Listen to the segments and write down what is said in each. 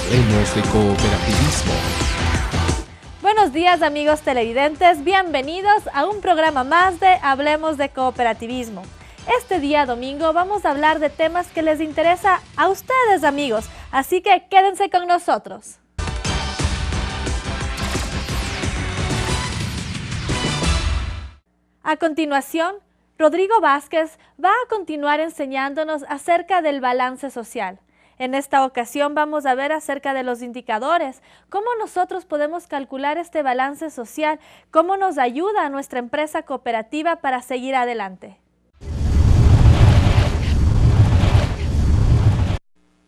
Hablemos de cooperativismo. Buenos días amigos televidentes, bienvenidos a un programa más de Hablemos de Cooperativismo. Este día domingo vamos a hablar de temas que les interesa a ustedes amigos, así que quédense con nosotros. A continuación, Rodrigo Vázquez va a continuar enseñándonos acerca del balance social. En esta ocasión vamos a ver acerca de los indicadores, cómo nosotros podemos calcular este balance social, cómo nos ayuda a nuestra empresa cooperativa para seguir adelante.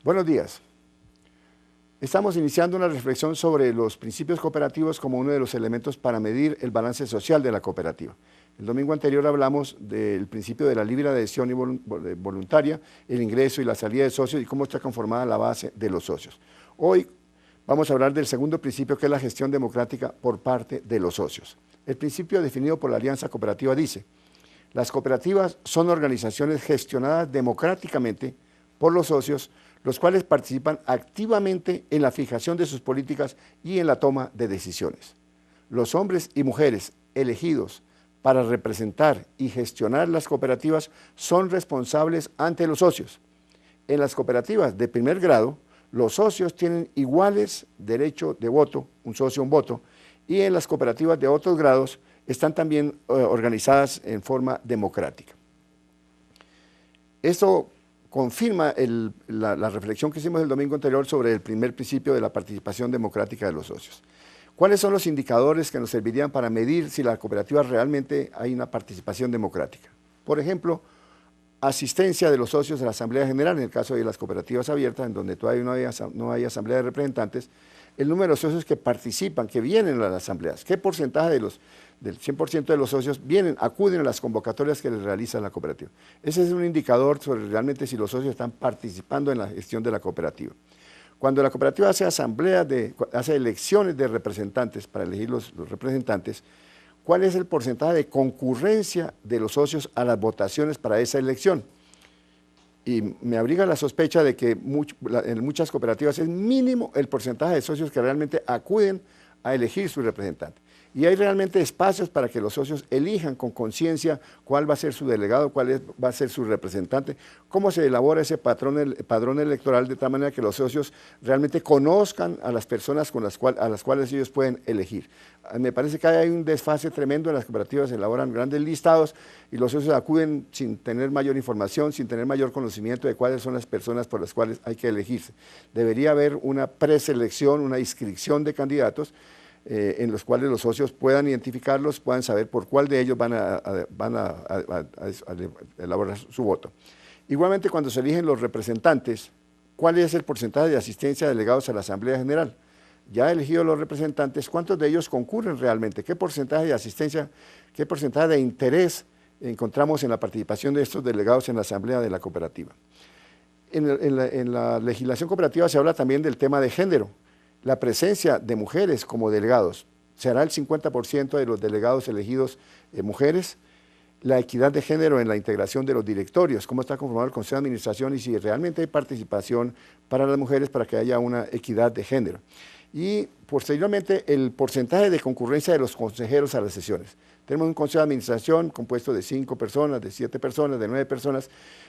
Buenos días. Estamos iniciando una reflexión sobre los principios cooperativos como uno de los elementos para medir el balance social de la cooperativa. El domingo anterior hablamos del principio de la libre adhesión voluntaria, el ingreso y la salida de socios y cómo está conformada la base de los socios. Hoy vamos a hablar del segundo principio, que es la gestión democrática por parte de los socios. El principio definido por la Alianza Cooperativa dice: las cooperativas son organizaciones gestionadas democráticamente por los socios, los cuales participan activamente en la fijación de sus políticas y en la toma de decisiones. Los hombres y mujeres elegidos para representar y gestionar las cooperativas son responsables ante los socios. En las cooperativas de primer grado, los socios tienen iguales derechos de voto, un socio un voto, y en las cooperativas de otros grados están también organizadas en forma democrática. Esto confirma la reflexión que hicimos el domingo anterior sobre el primer principio de la participación democrática de los socios. ¿Cuáles son los indicadores que nos servirían para medir si la cooperativa realmente hay una participación democrática? Por ejemplo, asistencia de los socios a la Asamblea General, en el caso de las cooperativas abiertas, en donde todavía no hay Asamblea de Representantes, el número de socios que participan, que vienen a las asambleas, qué porcentaje del 100% de los socios acuden a las convocatorias que les realiza la cooperativa. Ese es un indicador sobre realmente si los socios están participando en la gestión de la cooperativa. Cuando la cooperativa hace elecciones de representantes para elegir los representantes, ¿cuál es el porcentaje de concurrencia de los socios a las votaciones para esa elección? Y me abriga la sospecha de que en muchas cooperativas es mínimo el porcentaje de socios que realmente acuden a elegir su representante. Y hay realmente espacios para que los socios elijan con conciencia cuál va a ser su delegado, va a ser su representante, cómo se elabora ese padrón electoral de tal manera que los socios realmente conozcan a las personas a las cuales ellos pueden elegir. Me parece que hay un desfase tremendo en las cooperativas, se elaboran grandes listados y los socios acuden sin tener mayor información, sin tener mayor conocimiento de cuáles son las personas por las cuales hay que elegirse. Debería haber una preselección, una inscripción de candidatos en los cuales los socios puedan identificarlos, puedan saber por cuál de ellos van a elaborar su voto. Igualmente, cuando se eligen los representantes, ¿cuál es el porcentaje de asistencia de delegados a la Asamblea General? Ya elegidos los representantes, ¿cuántos de ellos concurren realmente? ¿Qué porcentaje de asistencia, qué porcentaje de interés encontramos en la participación de estos delegados en la Asamblea de la cooperativa? En la legislación cooperativa se habla también del tema de género. La presencia de mujeres como delegados, ¿será el 50% de los delegados elegidos mujeres? La equidad de género en la integración de los directorios, cómo está conformado el Consejo de Administración y si realmente hay participación para las mujeres para que haya una equidad de género. Y posteriormente el porcentaje de concurrencia de los consejeros a las sesiones. Tenemos un Consejo de Administración compuesto de 5 personas, de 7 personas, de 9 personas,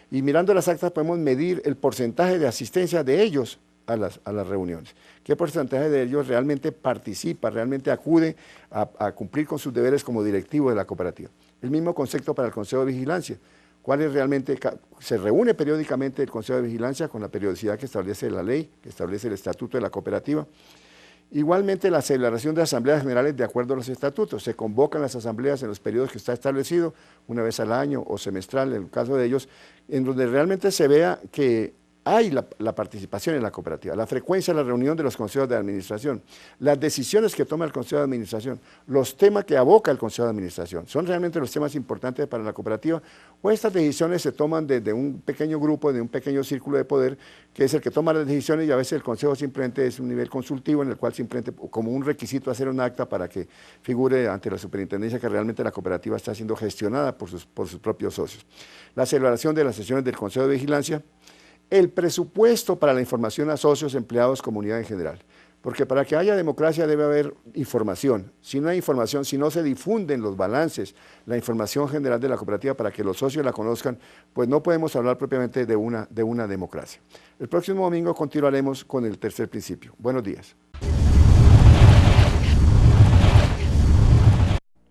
y mirando las actas podemos medir el porcentaje de asistencia de ellos a las reuniones. ¿Qué porcentaje de ellos realmente participa, realmente acude a cumplir con sus deberes como directivo de la cooperativa? El mismo concepto para el Consejo de Vigilancia. ¿Cuál es realmente? Se reúne periódicamente el Consejo de Vigilancia con la periodicidad que establece la ley, que establece el estatuto de la cooperativa. Igualmente la celebración de asambleas generales de acuerdo a los estatutos. Se convocan las asambleas en los periodos que está establecido, una vez al año o semestral, en el caso de ellos, en donde realmente se vea que hay la participación en la cooperativa, la frecuencia de la reunión de los consejos de administración, las decisiones que toma el consejo de administración, los temas que aboca el consejo de administración, ¿son realmente los temas importantes para la cooperativa? O estas decisiones se toman desde un pequeño grupo, de un pequeño círculo de poder, que es el que toma las decisiones y a veces el consejo simplemente es un nivel consultivo en el cual simplemente como un requisito hacer un acta para que figure ante la superintendencia que realmente la cooperativa está siendo gestionada por sus propios socios. La celebración de las sesiones del consejo de vigilancia, el presupuesto para la información a socios, empleados, comunidad en general. Porque para que haya democracia debe haber información. Si no hay información, si no se difunden los balances, la información general de la cooperativa para que los socios la conozcan, pues no podemos hablar propiamente de una democracia. El próximo domingo continuaremos con el tercer principio. Buenos días.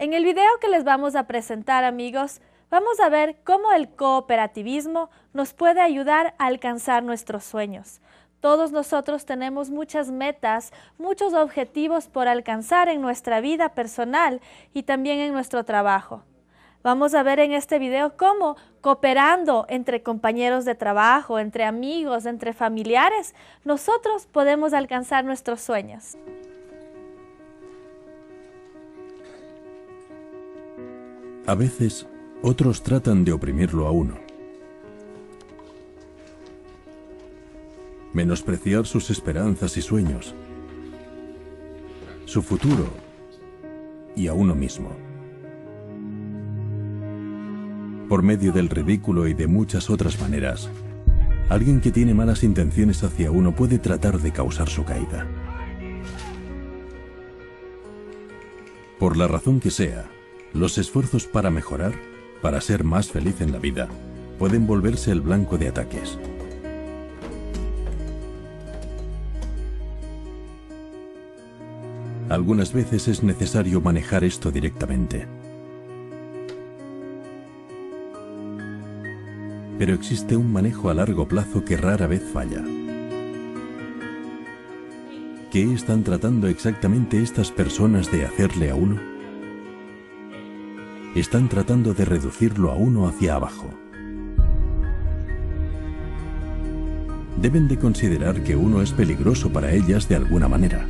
En el video que les vamos a presentar, amigos, vamos a ver cómo el cooperativismo nos puede ayudar a alcanzar nuestros sueños. Todos nosotros tenemos muchas metas, muchos objetivos por alcanzar en nuestra vida personal y también en nuestro trabajo. Vamos a ver en este video cómo, cooperando entre compañeros de trabajo, entre amigos, entre familiares, nosotros podemos alcanzar nuestros sueños. A veces, otros tratan de oprimirlo a uno. Menospreciar sus esperanzas y sueños, su futuro y a uno mismo. Por medio del ridículo y de muchas otras maneras, alguien que tiene malas intenciones hacia uno puede tratar de causar su caída. Por la razón que sea, los esfuerzos para mejorar, para ser más feliz en la vida, pueden volverse el blanco de ataques. Algunas veces es necesario manejar esto directamente. Pero existe un manejo a largo plazo que rara vez falla. ¿Qué están tratando exactamente estas personas de hacerle a uno? Están tratando de reducirlo a uno hacia abajo. Deben de considerar que uno es peligroso para ellas de alguna manera.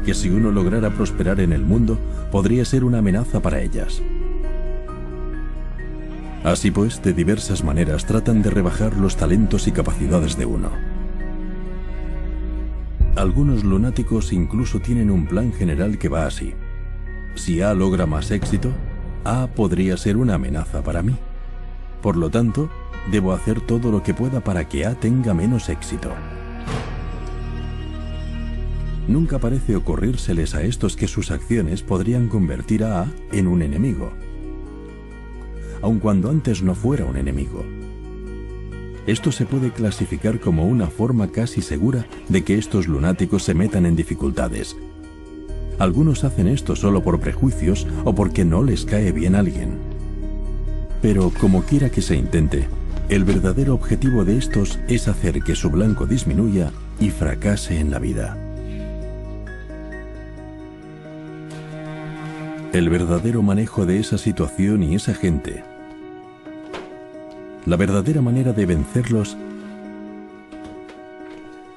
Que si uno lograra prosperar en el mundo, podría ser una amenaza para ellas. Así pues, de diversas maneras tratan de rebajar los talentos y capacidades de uno. Algunos lunáticos incluso tienen un plan general que va así. Si A logra más éxito, A podría ser una amenaza para mí. Por lo tanto, debo hacer todo lo que pueda para que A tenga menos éxito. Nunca parece ocurrírseles a estos que sus acciones podrían convertir a A en un enemigo, aun cuando antes no fuera un enemigo. Esto se puede clasificar como una forma casi segura de que estos lunáticos se metan en dificultades. Algunos hacen esto solo por prejuicios o porque no les cae bien alguien. Pero como quiera que se intente, el verdadero objetivo de estos es hacer que su blanco disminuya y fracase en la vida. El verdadero manejo de esa situación y esa gente, la verdadera manera de vencerlos,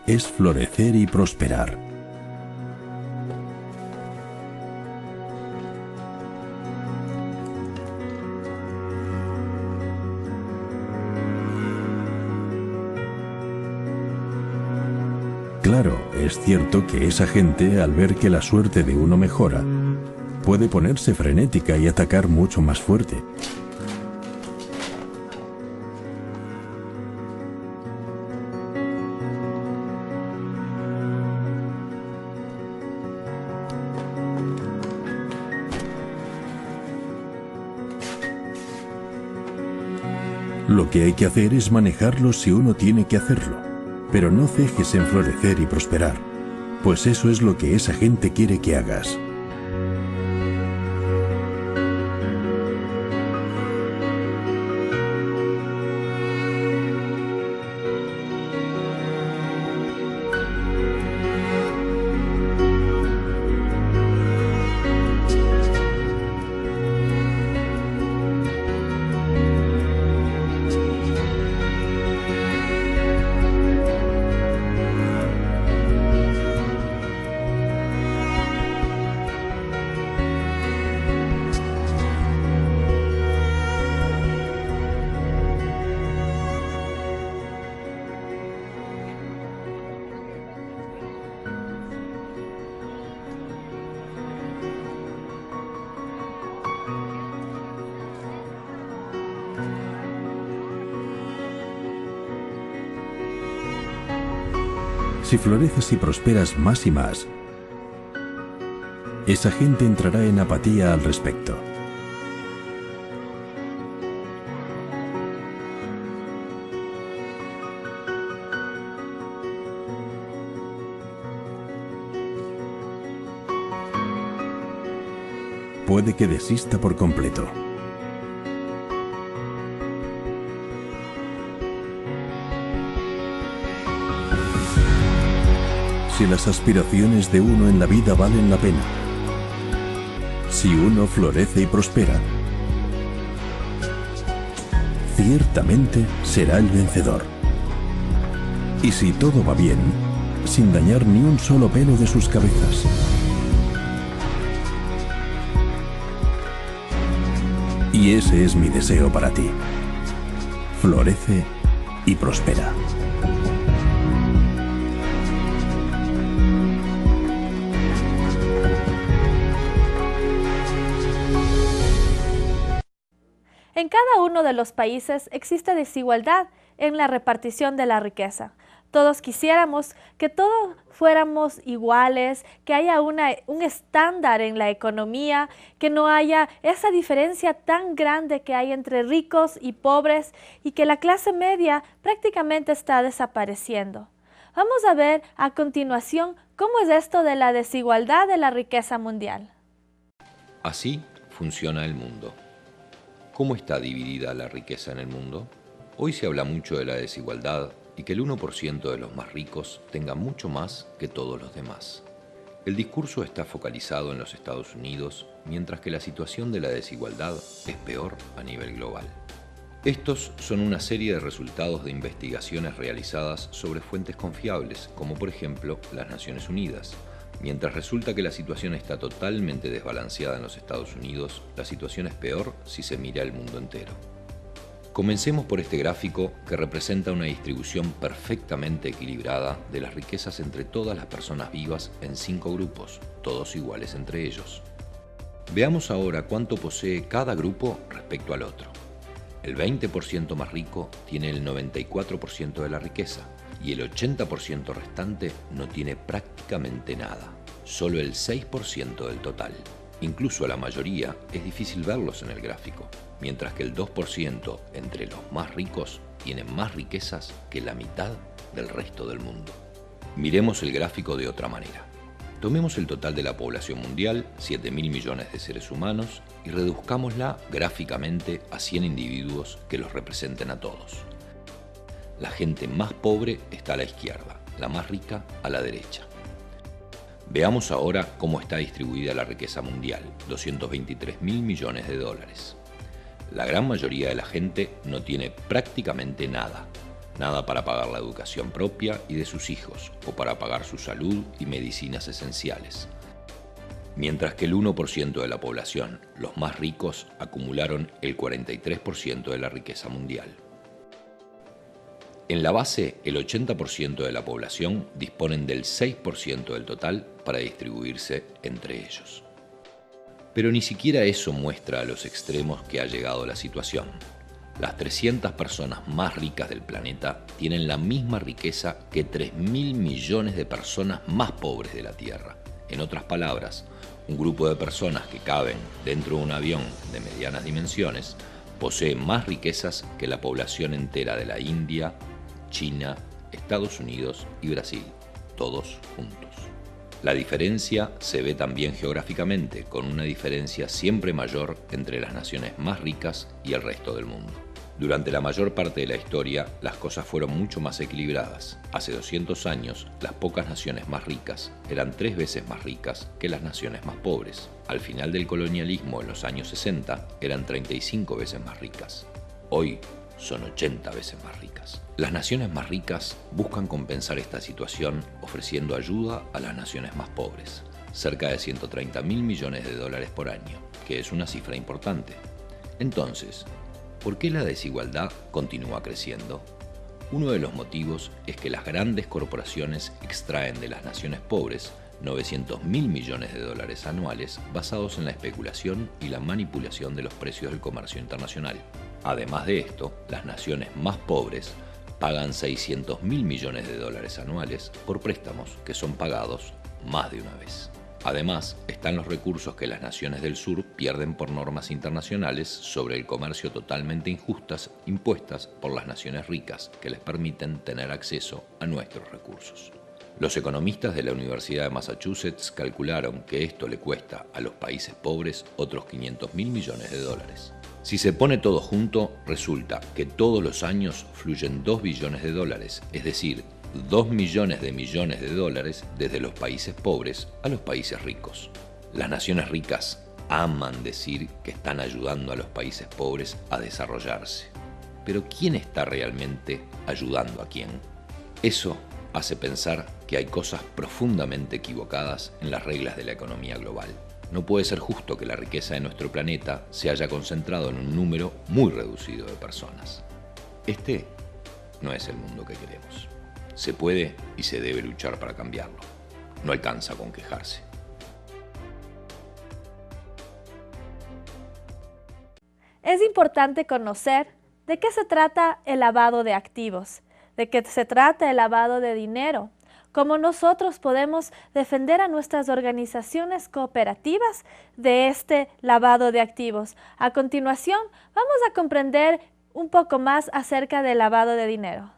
es florecer y prosperar. Claro, es cierto que esa gente, al ver que la suerte de uno mejora, puede ponerse frenética y atacar mucho más fuerte. Lo que hay que hacer es manejarlo si uno tiene que hacerlo, pero no cejes en florecer y prosperar, pues eso es lo que esa gente quiere que hagas. Si floreces y prosperas más y más, esa gente entrará en apatía al respecto. Puede que desista por completo. Si las aspiraciones de uno en la vida valen la pena, si uno florece y prospera, ciertamente será el vencedor. Y si todo va bien, sin dañar ni un solo pelo de sus cabezas. Y ese es mi deseo para ti. Florece y prospera. En cada uno de los países existe desigualdad en la repartición de la riqueza. Todos quisiéramos que todos fuéramos iguales, que haya un estándar en la economía, que no haya esa diferencia tan grande que hay entre ricos y pobres y que la clase media prácticamente está desapareciendo. Vamos a ver a continuación cómo es esto de la desigualdad de la riqueza mundial. Así funciona el mundo. ¿Cómo está dividida la riqueza en el mundo? Hoy se habla mucho de la desigualdad y que el 1% de los más ricos tenga mucho más que todos los demás. El discurso está focalizado en los Estados Unidos, mientras que la situación de la desigualdad es peor a nivel global. Estos son una serie de resultados de investigaciones realizadas sobre fuentes confiables, como por ejemplo las Naciones Unidas. Mientras resulta que la situación está totalmente desbalanceada en los Estados Unidos, la situación es peor si se mira el mundo entero. Comencemos por este gráfico que representa una distribución perfectamente equilibrada de las riquezas entre todas las personas vivas en 5 grupos, todos iguales entre ellos. Veamos ahora cuánto posee cada grupo respecto al otro. El 20% más rico tiene el 94% de la riqueza y el 80% restante no tiene prácticamente nada, solo el 6% del total. Incluso a la mayoría es difícil verlos en el gráfico, mientras que el 2% entre los más ricos tiene más riquezas que la mitad del resto del mundo. Miremos el gráfico de otra manera. Tomemos el total de la población mundial, 7.000 millones de seres humanos, y reduzcámosla gráficamente a 100 individuos que los representen a todos. La gente más pobre está a la izquierda, la más rica a la derecha. Veamos ahora cómo está distribuida la riqueza mundial, 223.000 millones de dólares. La gran mayoría de la gente no tiene prácticamente nada. Nada para pagar la educación propia y de sus hijos, o para pagar su salud y medicinas esenciales. Mientras que el 1% de la población, los más ricos, acumularon el 43% de la riqueza mundial. En la base, el 80% de la población disponen del 6% del total para distribuirse entre ellos. Pero ni siquiera eso muestra a los extremos que ha llegado la situación. Las 300 personas más ricas del planeta tienen la misma riqueza que 3.000 millones de personas más pobres de la Tierra. En otras palabras, un grupo de personas que caben dentro de un avión de medianas dimensiones posee más riquezas que la población entera de la India, China, Estados Unidos y Brasil, todos juntos. La diferencia se ve también geográficamente, con una diferencia siempre mayor entre las naciones más ricas y el resto del mundo. Durante la mayor parte de la historia, las cosas fueron mucho más equilibradas. Hace 200 años, las pocas naciones más ricas eran 3 veces más ricas que las naciones más pobres. Al final del colonialismo, en los años 60, eran 35 veces más ricas. Hoy, son 80 veces más ricas. Las naciones más ricas buscan compensar esta situación ofreciendo ayuda a las naciones más pobres, cerca de 130.000 millones de dólares por año, que es una cifra importante. Entonces, ¿por qué la desigualdad continúa creciendo? Uno de los motivos es que las grandes corporaciones extraen de las naciones pobres 900.000 millones de dólares anuales basados en la especulación y la manipulación de los precios del comercio internacional. Además de esto, las naciones más pobres pagan 600.000 millones de dólares anuales por préstamos que son pagados más de una vez. Además, están los recursos que las naciones del sur pierden por normas internacionales sobre el comercio totalmente injustas impuestas por las naciones ricas que les permiten tener acceso a nuestros recursos. Los economistas de la Universidad de Massachusetts calcularon que esto le cuesta a los países pobres otros 500.000 millones de dólares. Si se pone todo junto, resulta que todos los años fluyen 2 billones de dólares, es decir, 2 millones de dólares desde los países pobres a los países ricos. Las naciones ricas aman decir que están ayudando a los países pobres a desarrollarse. Pero ¿quién está realmente ayudando a quién? Eso hace pensar que hay cosas profundamente equivocadas en las reglas de la economía global. No puede ser justo que la riqueza de nuestro planeta se haya concentrado en un número muy reducido de personas. Este no es el mundo que queremos. Se puede y se debe luchar para cambiarlo. No alcanza con quejarse. Es importante conocer de qué se trata el lavado de activos, de qué se trata el lavado de dinero, cómo nosotros podemos defender a nuestras organizaciones cooperativas de este lavado de activos. A continuación, vamos a comprender un poco más acerca del lavado de dinero.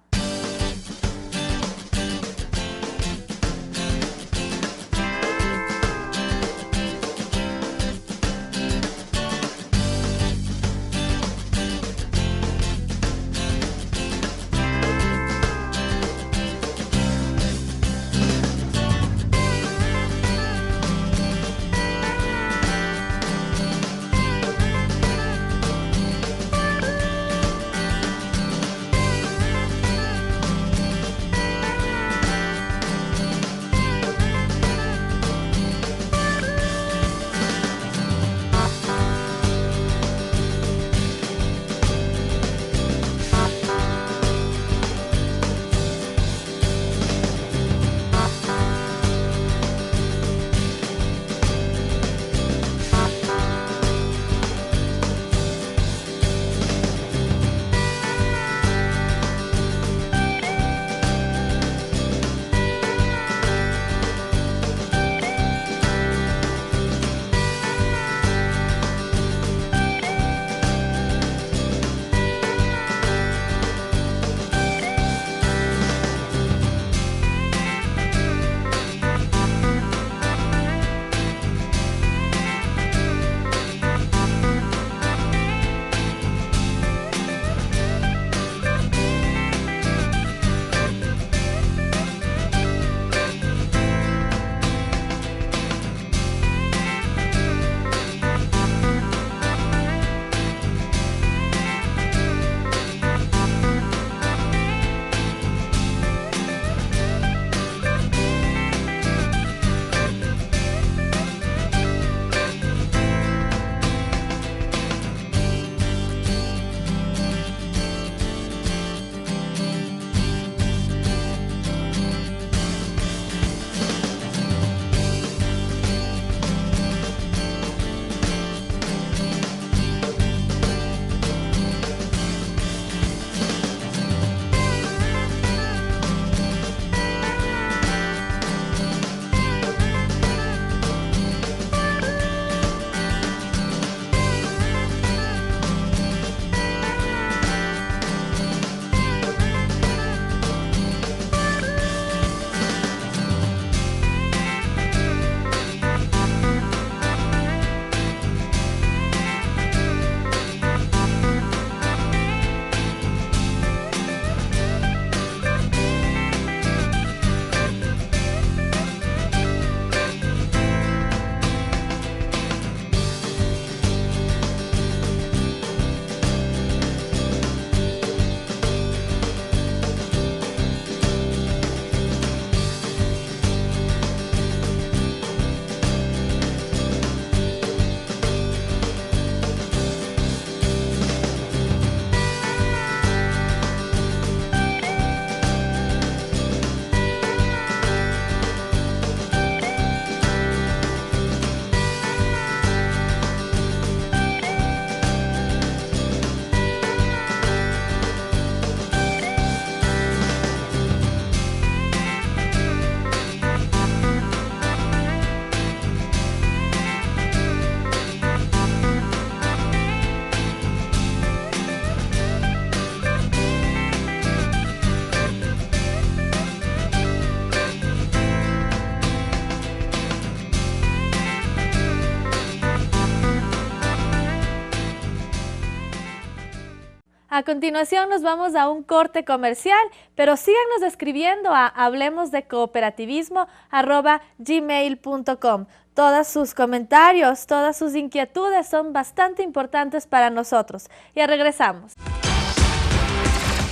A continuación nos vamos a un corte comercial, pero síganos escribiendo a hablemosdecooperativismo@gmail.com. Todos sus comentarios, todas sus inquietudes son bastante importantes para nosotros. Ya regresamos.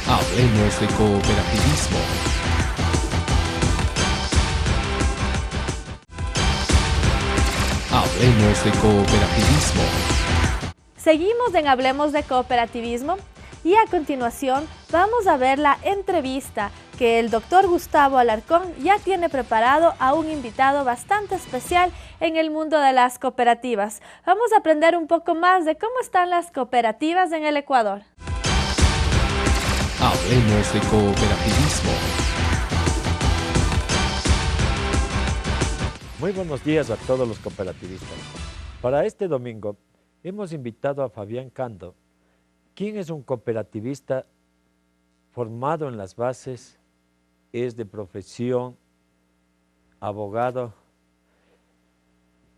Hablemos de cooperativismo. Hablemos de cooperativismo. Seguimos en Hablemos de Cooperativismo y a continuación vamos a ver la entrevista que el doctor Gustavo Alarcón ya tiene preparado a un invitado bastante especial en el mundo de las cooperativas. Vamos a aprender un poco más de cómo están las cooperativas en el Ecuador. Hablemos de cooperativismo. Muy buenos días a todos los cooperativistas. Para este domingo hemos invitado a Fabián Cando, quien es un cooperativista formado en las bases, es de profesión, abogado,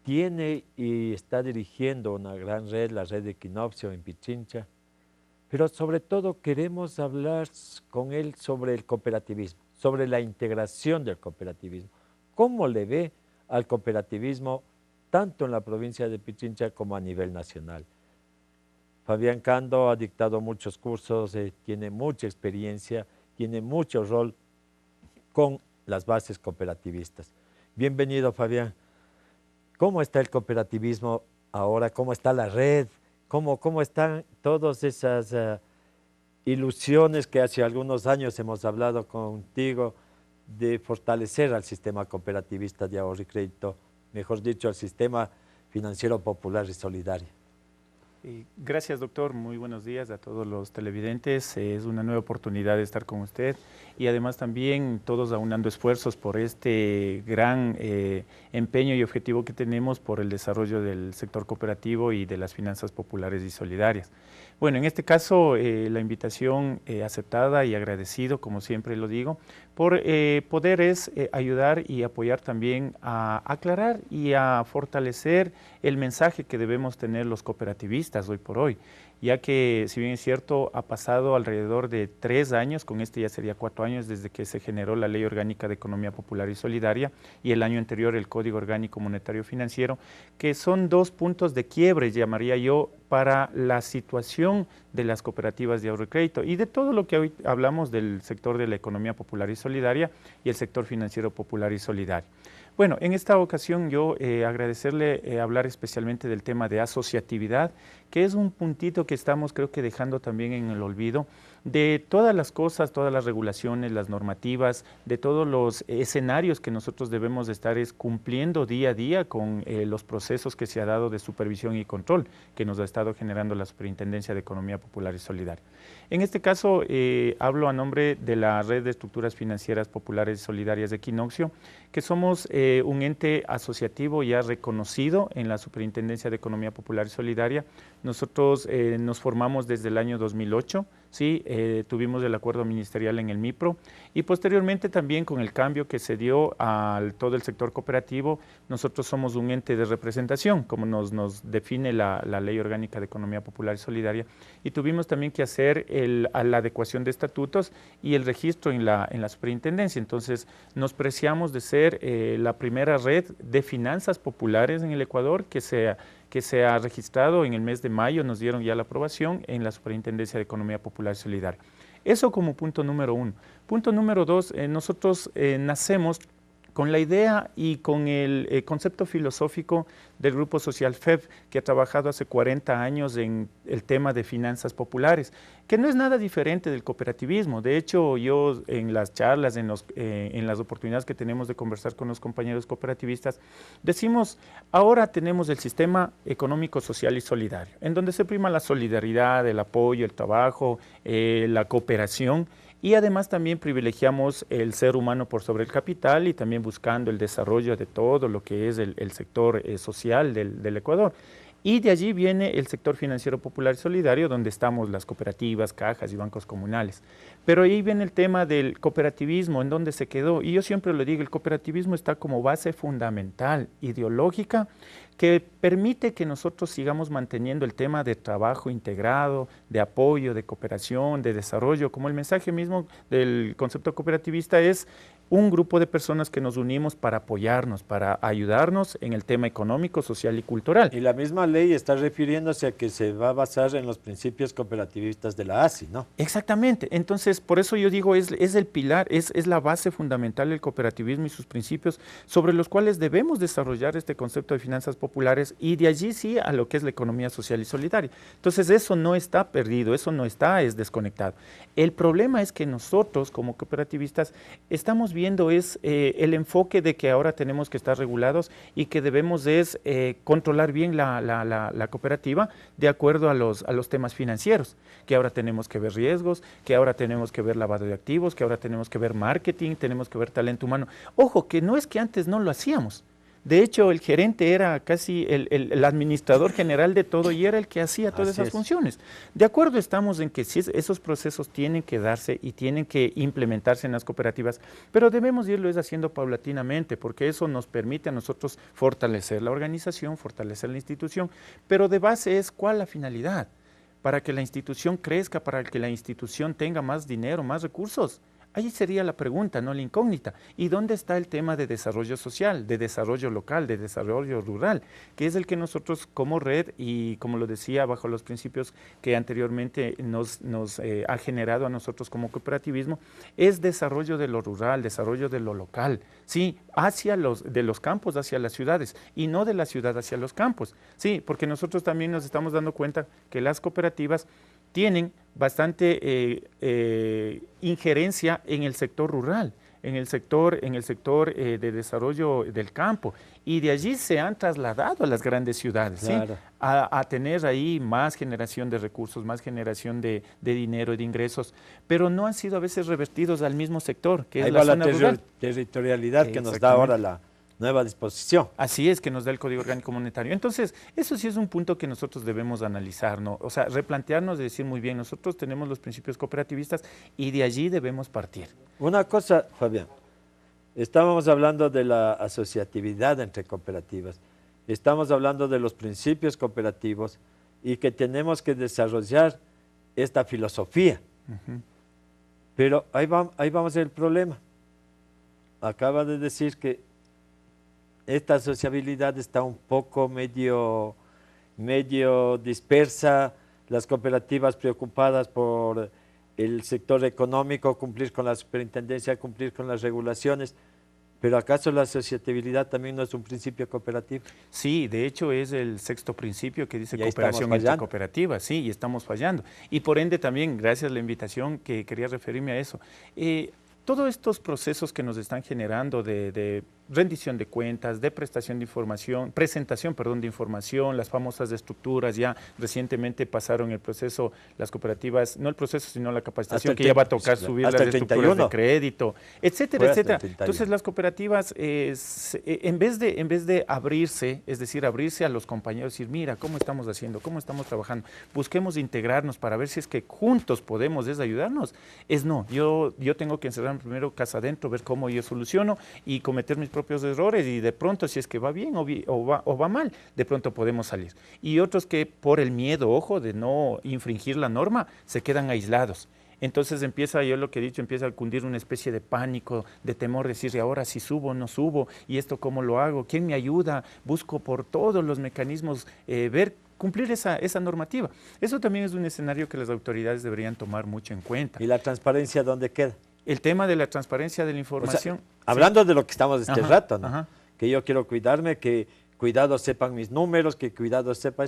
tiene y está dirigiendo una gran red, la red de Equinoccio en Pichincha, pero sobre todo queremos hablar con él sobre el cooperativismo, sobre la integración del cooperativismo, cómo le ve al cooperativismo tanto en la provincia de Pichincha como a nivel nacional. Fabián Cando ha dictado muchos cursos, tiene mucha experiencia, tiene mucho rol con las bases cooperativistas. Bienvenido, Fabián. ¿Cómo está el cooperativismo ahora? ¿Cómo está la red? ¿Cómo están todas esas ilusiones que hace algunos años hemos hablado contigo de fortalecer al sistema cooperativista de ahorro y crédito, mejor dicho, al sistema financiero popular y solidario? Gracias, doctor. Muy buenos días a todos los televidentes. Es una nueva oportunidad de estar con usted y además también todos aunando esfuerzos por este gran empeño y objetivo que tenemos por el desarrollo del sector cooperativo y de las finanzas populares y solidarias. Bueno, en este caso la invitación aceptada y agradecido, como siempre lo digo, por poder ayudar y apoyar también a aclarar y a fortalecer el mensaje que debemos tener los cooperativistas hoy por hoy, ya que si bien es cierto ha pasado alrededor de 3 años, con este ya sería 4 años desde que se generó la Ley Orgánica de Economía Popular y Solidaria y el año anterior el Código Orgánico Monetario Financiero, que son 2 puntos de quiebre, llamaría yo, para la situación de las cooperativas de ahorro y crédito y de todo lo que hoy hablamos del sector de la economía popular y solidaria y el sector financiero popular y solidario. Bueno, en esta ocasión yo agradecerle hablar especialmente del tema de asociatividad, que es un puntito que estamos creo que dejando también en el olvido de todas las cosas, todas las regulaciones, las normativas, de todos los escenarios que nosotros debemos de estar cumpliendo día a día con los procesos que se ha dado de supervisión y control que nos ha estado generando la Superintendencia de Economía Popular y Solidaria. En este caso hablo a nombre de la Red de Estructuras Financieras Populares y Solidarias de Equinoccio, que somos un ente asociativo ya reconocido en la Superintendencia de Economía Popular y Solidaria. Nosotros nos formamos desde el año 2008, ¿sí? Tuvimos el acuerdo ministerial en el MIPRO y posteriormente también con el cambio que se dio a todo el sector cooperativo, nosotros somos un ente de representación, como nos define la Ley Orgánica de Economía Popular y Solidaria, y tuvimos también que hacer la adecuación de estatutos y el registro en la superintendencia. Entonces nos preciamos de ser la primera red de finanzas populares en el Ecuador que se ha registrado en el mes de mayo, nos dieron ya la aprobación en la Superintendencia de Economía Popular y Solidaria. Eso como punto número 1. Punto número 2, nosotros nacemos con la idea y con el concepto filosófico del Grupo Social FEB, que ha trabajado hace 40 años en el tema de finanzas populares, que no es nada diferente del cooperativismo. De hecho, yo en las charlas, en las oportunidades que tenemos de conversar con los compañeros cooperativistas, decimos, ahora tenemos el sistema económico, social y solidario, en donde se prima la solidaridad, el apoyo, el trabajo, la cooperación, y además también privilegiamos el ser humano por sobre el capital y también buscando el desarrollo de todo lo que es el sector social del Ecuador. Y de allí viene el sector financiero popular y solidario, donde estamos las cooperativas, cajas y bancos comunales. Pero ahí viene el tema del cooperativismo, en donde se quedó. Y yo siempre lo digo, el cooperativismo está como base fundamental, ideológica, que permite que nosotros sigamos manteniendo el tema de trabajo integrado, de apoyo, de cooperación, de desarrollo, como el mensaje mismo del concepto cooperativista es un grupo de personas que nos unimos para apoyarnos, para ayudarnos en el tema económico, social y cultural. Y la misma ley está refiriéndose a que se va a basar en los principios cooperativistas de la ASI, ¿no? Exactamente. Entonces, por eso yo digo, es el pilar, es la base fundamental del cooperativismo y sus principios sobre los cuales debemos desarrollar este concepto de finanzas populares y de allí sí a lo que es la economía social y solidaria. Entonces, eso no está perdido, eso no está, es desconectado. El problema es que nosotros como cooperativistas estamos viendo el enfoque de que ahora tenemos que estar regulados y que debemos controlar bien la cooperativa de acuerdo a los temas financieros, que ahora tenemos que ver riesgos, que ahora tenemos que ver lavado de activos, que ahora tenemos que ver marketing, tenemos que ver talento humano. Ojo, que no es que antes no lo hacíamos. De hecho, el gerente era casi el administrador general de todo y era el que hacía todas esas funciones. De acuerdo estamos en que sí, esos procesos tienen que darse y tienen que implementarse en las cooperativas, pero debemos irlo haciendo paulatinamente porque eso nos permite a nosotros fortalecer la organización, fortalecer la institución, pero de base es ¿cuál la finalidad? Para que la institución crezca, para que la institución tenga más dinero, más recursos. Ahí sería la pregunta, no la incógnita. ¿Y dónde está el tema de desarrollo social, de desarrollo local, de desarrollo rural? Que es el que nosotros como red y como lo decía bajo los principios que anteriormente nos ha generado a nosotros como cooperativismo, es desarrollo de lo rural, desarrollo de lo local, sí, de los campos hacia las ciudades y no de la ciudad hacia los campos. Sí, porque nosotros también nos estamos dando cuenta que las cooperativas tienen bastante injerencia en el sector rural, en el sector de desarrollo del campo, y de allí se han trasladado a las grandes ciudades, claro. ¿Sí? A tener ahí más generación de recursos, más generación de dinero y de ingresos, pero no han sido a veces revertidos al mismo sector, que ahí es la zona rural. Territorialidad que nos da ahora la nueva disposición. Así es, que nos da el Código Orgánico Monetario. Entonces, eso sí es un punto que nosotros debemos analizar, ¿no? O sea, replantearnos de decir muy bien, nosotros tenemos los principios cooperativistas y de allí debemos partir. Una cosa, Fabián, estábamos hablando de la asociatividad entre cooperativas, estamos hablando de los principios cooperativos y que tenemos que desarrollar esta filosofía. Pero ahí vamos el problema. Acaba de decir que esta asociabilidad está un poco medio dispersa, las cooperativas preocupadas por el sector económico, cumplir con la superintendencia, cumplir con las regulaciones, pero ¿acaso la asociatividad también no es un principio cooperativo? Sí, de hecho es el sexto principio que dice cooperación entre cooperativas, sí, y estamos fallando. Y por ende también, gracias a la invitación que quería referirme a eso, todos estos procesos que nos están generando de rendición de cuentas, de presentación de información, las famosas estructuras, ya recientemente pasaron el proceso, las cooperativas, no el proceso, sino la capacitación, que ya va a tocar subir las estructuras de crédito, etcétera, etcétera. Entonces las cooperativas, en vez de abrirse, es decir, abrirse a los compañeros, decir, mira, ¿cómo estamos haciendo? ¿Cómo estamos trabajando? Busquemos integrarnos para ver si es que juntos podemos ayudarnos. No, yo tengo que encerrarme primero casa adentro, ver cómo yo soluciono y cometer mis propios errores y de pronto si es que va bien o va mal, de pronto podemos salir. Y otros que por el miedo, ojo, de no infringir la norma, se quedan aislados. Entonces yo lo que he dicho, empieza a cundir una especie de pánico, de temor, decir, ahora si subo o no subo, y esto cómo lo hago, ¿quién me ayuda? Busco por todos los mecanismos, cumplir esa normativa. Eso también es un escenario que las autoridades deberían tomar mucho en cuenta. ¿Y la transparencia dónde queda? El tema de la transparencia de la información. O sea, hablando de lo que estamos rato, ¿no? Que yo quiero cuidarme, que cuidado sepan mis números, que cuidado sepa...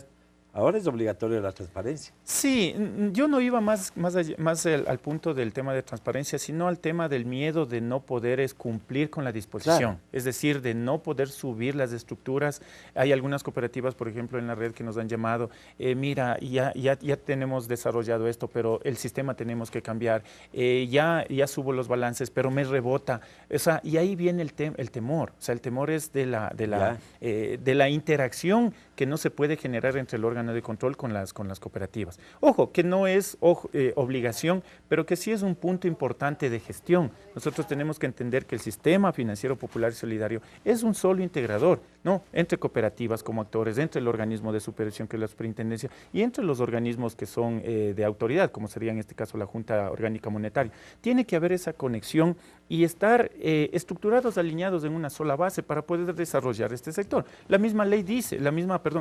Ahora es obligatorio la transparencia. Sí, yo no iba más al punto del tema de transparencia, sino al tema del miedo de no poder cumplir con la disposición. Claro. Es decir, de no poder subir las estructuras. Hay algunas cooperativas, por ejemplo, en la red que nos han llamado, mira, ya tenemos desarrollado esto, pero el sistema tenemos que cambiar. Ya subo los balances, pero me rebota. O sea, y ahí viene el temor. O sea, el temor es de la interacción que no se puede generar entre el órgano de control con las cooperativas. Ojo, que no es obligación, pero que sí es un punto importante de gestión. Nosotros tenemos que entender que el sistema financiero popular y solidario es un solo integrador, ¿no? Entre cooperativas como actores, entre el organismo de supervisión que es la superintendencia y entre los organismos que son de autoridad, como sería en este caso la Junta Orgánica Monetaria. Tiene que haber esa conexión y estar estructurados, alineados en una sola base para poder desarrollar este sector. La misma ley dice,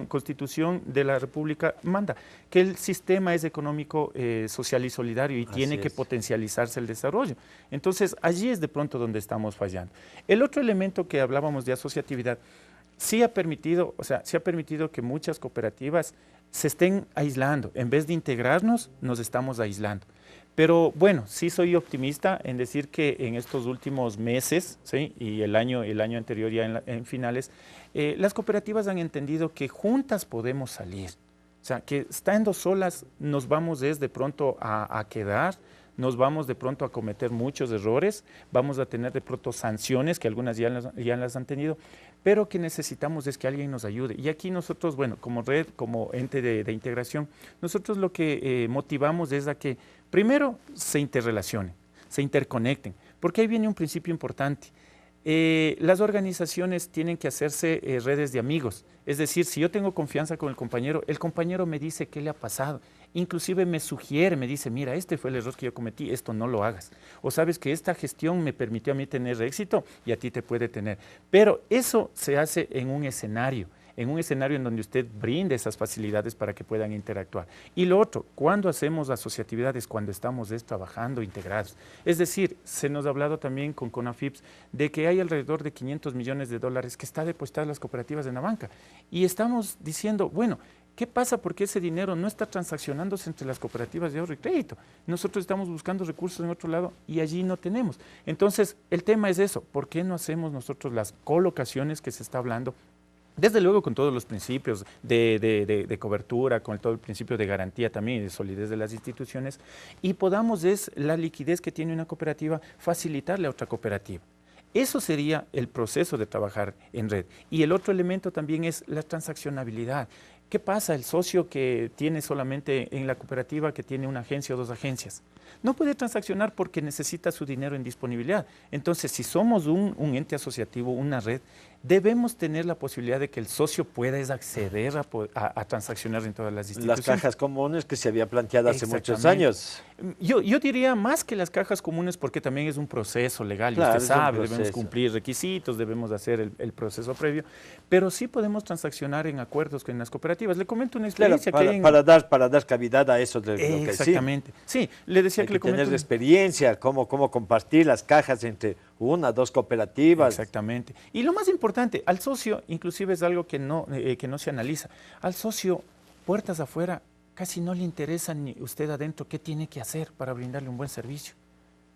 Constitución de la República manda que el sistema es económico, social y solidario y tiene que potencializarse el desarrollo. Entonces, allí es de pronto donde estamos fallando. El otro elemento que hablábamos de asociatividad, sí ha permitido que muchas cooperativas se estén aislando. En vez de integrarnos, nos estamos aislando. Pero bueno, sí soy optimista en decir que en estos últimos meses, ¿sí? Y el año anterior ya en finales, las cooperativas han entendido que juntas podemos salir. O sea, que estando solas nos vamos de pronto a quedar, nos vamos de pronto a cometer muchos errores, vamos a tener de pronto sanciones, que algunas ya las han tenido, pero que necesitamos es que alguien nos ayude. Y aquí nosotros, bueno, como red, como ente de integración, nosotros lo que motivamos es a que primero se interrelacionen, se interconecten, porque ahí viene un principio importante. Las organizaciones tienen que hacerse redes de amigos, es decir, si yo tengo confianza con el compañero me dice qué le ha pasado, inclusive me sugiere, me dice, mira, este fue el error que yo cometí, esto no lo hagas, o sabes que esta gestión me permitió a mí tener éxito y a ti te puede tener, pero eso se hace en un escenario en donde usted brinde esas facilidades para que puedan interactuar. Y lo otro, ¿cuándo hacemos asociatividades? Cuando estamos trabajando integrados. Es decir, se nos ha hablado también con CONAFIPS de que hay alrededor de 500 millones de dólares que está depositada en las cooperativas en la banca. Y estamos diciendo, bueno, ¿qué pasa? Porque ese dinero no está transaccionándose entre las cooperativas de ahorro y crédito. Nosotros estamos buscando recursos en otro lado y allí no tenemos. Entonces, el tema es eso. ¿Por qué no hacemos nosotros las colocaciones que se está hablando? Desde luego con todos los principios de cobertura, con todo el principio de garantía también y de solidez de las instituciones, y podamos, la liquidez que tiene una cooperativa, facilitarle a otra cooperativa. Eso sería el proceso de trabajar en red. Y el otro elemento también es la transaccionabilidad. ¿Qué pasa? El socio que tiene solamente en la cooperativa, que tiene una agencia o dos agencias, no puede transaccionar porque necesita su dinero en disponibilidad. Entonces, si somos un ente asociativo, una red, debemos tener la posibilidad de que el socio pueda acceder a transaccionar en todas las instituciones. Las cajas comunes que se había planteado hace muchos años. Yo diría más que las cajas comunes porque también es un proceso legal, claro, y usted sabe, debemos cumplir requisitos, debemos hacer el proceso previo, pero sí podemos transaccionar en acuerdos con las cooperativas. Le comento una experiencia para dar cavidad a eso de lo que exactamente. Sí, le decía hay que le comento tener experiencia, cómo compartir las cajas entre una, dos cooperativas. Exactamente. Y lo más importante, al socio, inclusive es algo que no se analiza, al socio, puertas afuera, casi no le interesa ni usted adentro qué tiene que hacer para brindarle un buen servicio.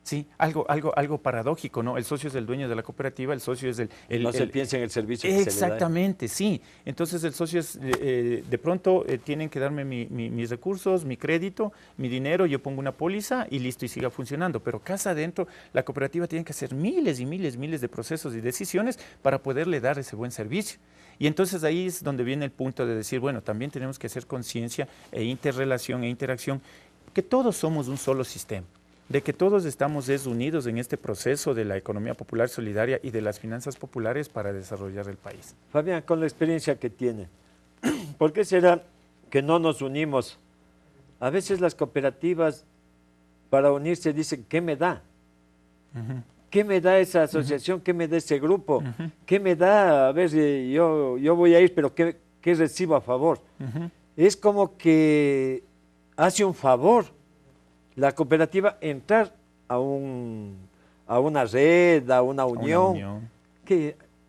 Sí, algo paradójico, ¿no? El socio es el dueño de la cooperativa, el socio es no se piensa en el servicio que se le da. Exactamente, sí. Entonces el socio es, de pronto tienen que darme mis recursos, mi crédito, mi dinero, yo pongo una póliza y listo, y siga funcionando. Pero casa adentro, la cooperativa tiene que hacer miles y miles de procesos y decisiones para poderle dar ese buen servicio. Y entonces ahí es donde viene el punto de decir, bueno, también tenemos que hacer conciencia e interrelación e interacción, que todos somos un solo sistema, de que todos estamos unidos en este proceso de la economía popular solidaria y de las finanzas populares para desarrollar el país. Fabián, con la experiencia que tiene, ¿por qué será que no nos unimos? A veces las cooperativas para unirse dicen, ¿qué me da? ¿Qué me da esa asociación? ¿Qué me da ese grupo? ¿Qué me da? A ver, yo voy a ir, pero ¿qué recibo a favor? Es como que hace un favor la cooperativa entrar a una red, a una unión.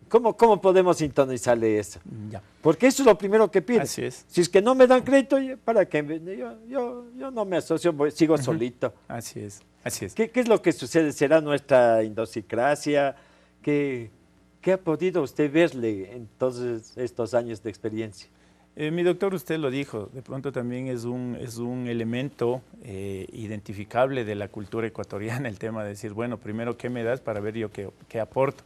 ¿Cómo podemos sintonizarle eso? Ya. Porque eso es lo primero que pide. Así es. Si es que no me dan crédito, ¿para qué? Yo no me asocio, sigo solito. Así es. Así es. ¿Qué es lo que sucede? ¿Será nuestra idiosincrasia? ¿Qué ha podido usted verle en todos estos años de experiencia? Mi doctor, usted lo dijo, de pronto también es un elemento identificable de la cultura ecuatoriana, el tema de decir, bueno, primero, ¿qué me das para ver yo qué aporto?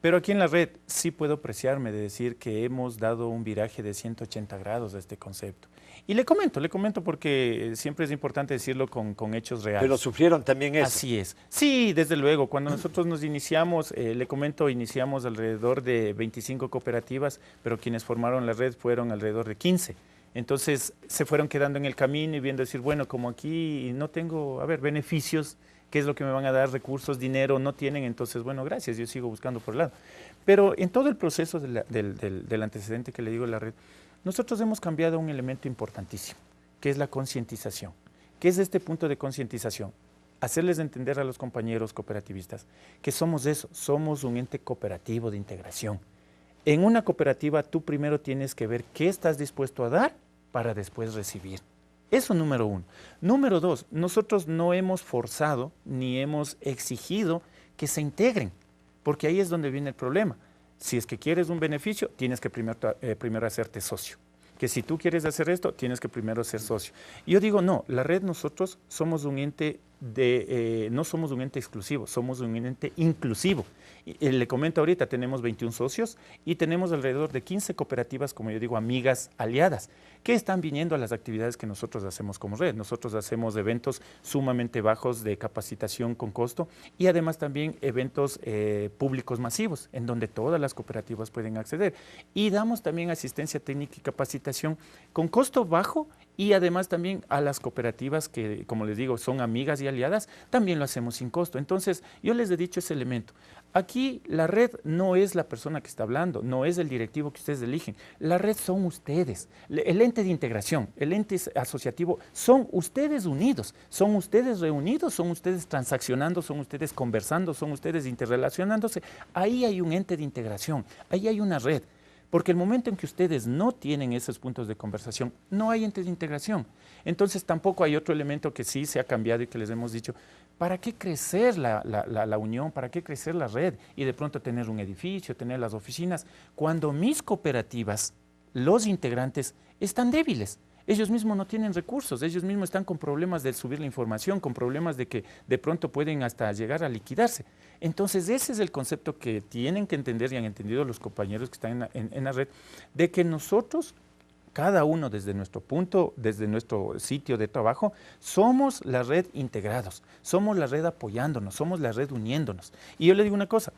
Pero aquí en la red sí puedo preciarme de decir que hemos dado un viraje de 180 grados a este concepto. Y le comento porque siempre es importante decirlo con hechos reales. Pero sufrieron también eso. Así es. Sí, desde luego. Cuando nosotros nos iniciamos, le comento, iniciamos alrededor de 25 cooperativas, pero quienes formaron la red fueron alrededor de 15. Entonces se fueron quedando en el camino y viendo decir, bueno, como aquí no tengo, beneficios, ¿qué es lo que me van a dar? Recursos, dinero, no tienen, entonces, bueno, gracias, yo sigo buscando por el lado. Pero en todo el proceso del antecedente que le digo de la red, nosotros hemos cambiado un elemento importantísimo, que es la concientización. ¿Qué es este punto de concientización? Hacerles entender a los compañeros cooperativistas que somos eso, somos un ente cooperativo de integración. En una cooperativa tú primero tienes que ver qué estás dispuesto a dar para después recibir. Eso número uno. Número dos, nosotros no hemos forzado ni hemos exigido que se integren, porque ahí es donde viene el problema. Si es que quieres un beneficio, tienes que primero hacerte socio. Que si tú quieres hacer esto, tienes que primero ser socio. Y yo digo, no, la red nosotros somos un ente no somos un ente exclusivo, somos un ente inclusivo. Le comento ahorita, tenemos 21 socios y tenemos alrededor de 15 cooperativas, como yo digo, amigas, aliadas, que están viniendo a las actividades que nosotros hacemos como red. Nosotros hacemos eventos sumamente bajos de capacitación con costo y además también eventos públicos masivos, en donde todas las cooperativas pueden acceder. Y damos también asistencia técnica y capacitación con costo bajo y además también a las cooperativas que, como les digo, son amigas y aliadas, también lo hacemos sin costo. Entonces, yo les he dicho ese elemento. Aquí la red no es la persona que está hablando, no es el directivo que ustedes eligen. La red son ustedes. El ente de integración, el ente asociativo, son ustedes unidos, son ustedes reunidos, son ustedes transaccionando, son ustedes conversando, son ustedes interrelacionándose. Ahí hay un ente de integración, ahí hay una red. Porque el momento en que ustedes no tienen esos puntos de conversación, no hay ente de integración. Entonces tampoco hay otro elemento que sí se ha cambiado y que les hemos dicho, ¿para qué crecer la unión? ¿Para qué crecer la red? Y de pronto tener un edificio, tener las oficinas, cuando mis cooperativas, los integrantes, están débiles. Ellos mismos no tienen recursos, ellos mismos están con problemas de subir la información, con problemas de que de pronto pueden hasta llegar a liquidarse. Entonces ese es el concepto que tienen que entender y han entendido los compañeros que están en la red, de que nosotros, cada uno desde nuestro punto, desde nuestro sitio de trabajo, somos la red integrados, somos la red apoyándonos, somos la red uniéndonos. Y yo le digo una cosa,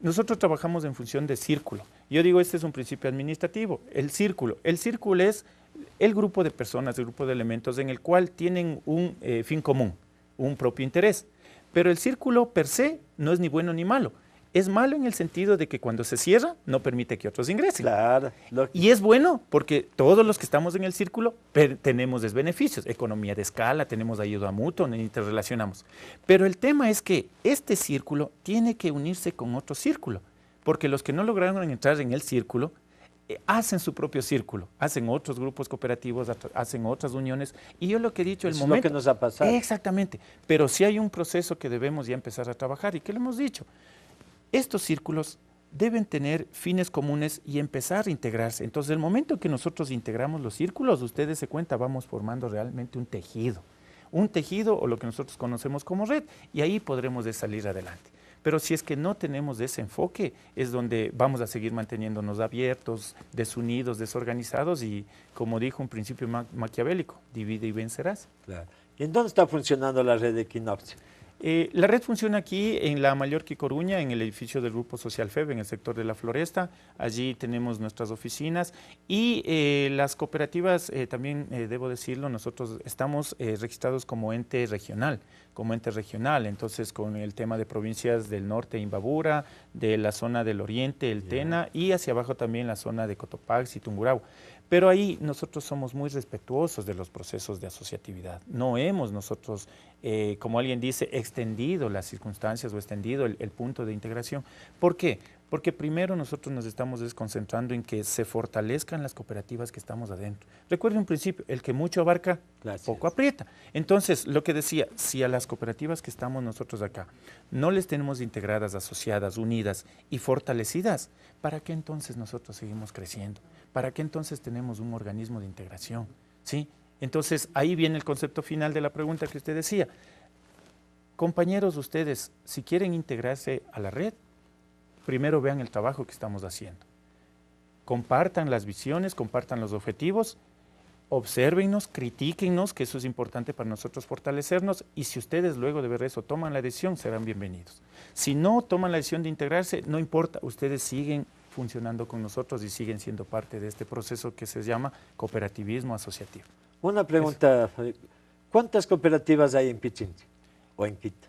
nosotros trabajamos en función de círculo. Yo digo, este es un principio administrativo, el círculo es el grupo de personas, el grupo de elementos en el cual tienen un fin común, un propio interés. Pero el círculo per se no es ni bueno ni malo. Es malo en el sentido de que cuando se cierra no permite que otros ingresen. Claro. Y es bueno porque todos los que estamos en el círculo tenemos desbeneficios, economía de escala, tenemos ayuda mutua, nos interrelacionamos. Pero el tema es que este círculo tiene que unirse con otro círculo, porque los que no lograron entrar en el círculo hacen su propio círculo, hacen otros grupos cooperativos, hacen otras uniones, y yo lo que he dicho, el momento... Es lo que nos ha pasado. Exactamente, pero sí hay un proceso que debemos ya empezar a trabajar, y que lo hemos dicho, estos círculos deben tener fines comunes y empezar a integrarse. Entonces, el momento que nosotros integramos los círculos, ustedes se cuenta, vamos formando realmente un tejido o lo que nosotros conocemos como red, y ahí podremos salir adelante. Pero si es que no tenemos ese enfoque, es donde vamos a seguir manteniéndonos abiertos, desunidos, desorganizados y, como dijo un principio maquiavélico, divide y vencerás. Claro. ¿Y en dónde está funcionando la red de Equinopcio? La red funciona aquí en la Mallorca Coruña, en el edificio del Grupo Social FEB, en el sector de la Floresta. Allí tenemos nuestras oficinas y las cooperativas, también debo decirlo, nosotros estamos registrados como ente regional, entonces con el tema de provincias del norte, Imbabura, de la zona del oriente, el Tena, y hacia abajo también la zona de Cotopaxi y Tungurahua. Pero ahí nosotros somos muy respetuosos de los procesos de asociatividad. No hemos nosotros, como alguien dice, extendido las circunstancias o extendido el punto de integración. ¿Por qué? Porque primero nosotros nos estamos desconcentrando en que se fortalezcan las cooperativas que estamos adentro. Recuerden un principio, el que mucho abarca, poco aprieta. Entonces, lo que decía, si a las cooperativas que estamos nosotros acá no les tenemos integradas, asociadas, unidas y fortalecidas, ¿para qué entonces nosotros seguimos creciendo? ¿Para qué entonces tenemos un organismo de integración? ¿Sí? Entonces, ahí viene el concepto final de la pregunta que usted decía. Compañeros, ustedes, si quieren integrarse a la red, primero vean el trabajo que estamos haciendo. Compartan las visiones, compartan los objetivos, obsérvennos, critíquennos, que eso es importante para nosotros fortalecernos, y si ustedes luego de ver eso toman la decisión, serán bienvenidos. Si no toman la decisión de integrarse, no importa, ustedes siguen funcionando con nosotros y siguen siendo parte de este proceso que se llama cooperativismo asociativo. Una pregunta, ¿cuántas cooperativas hay en Pichincha o en Quito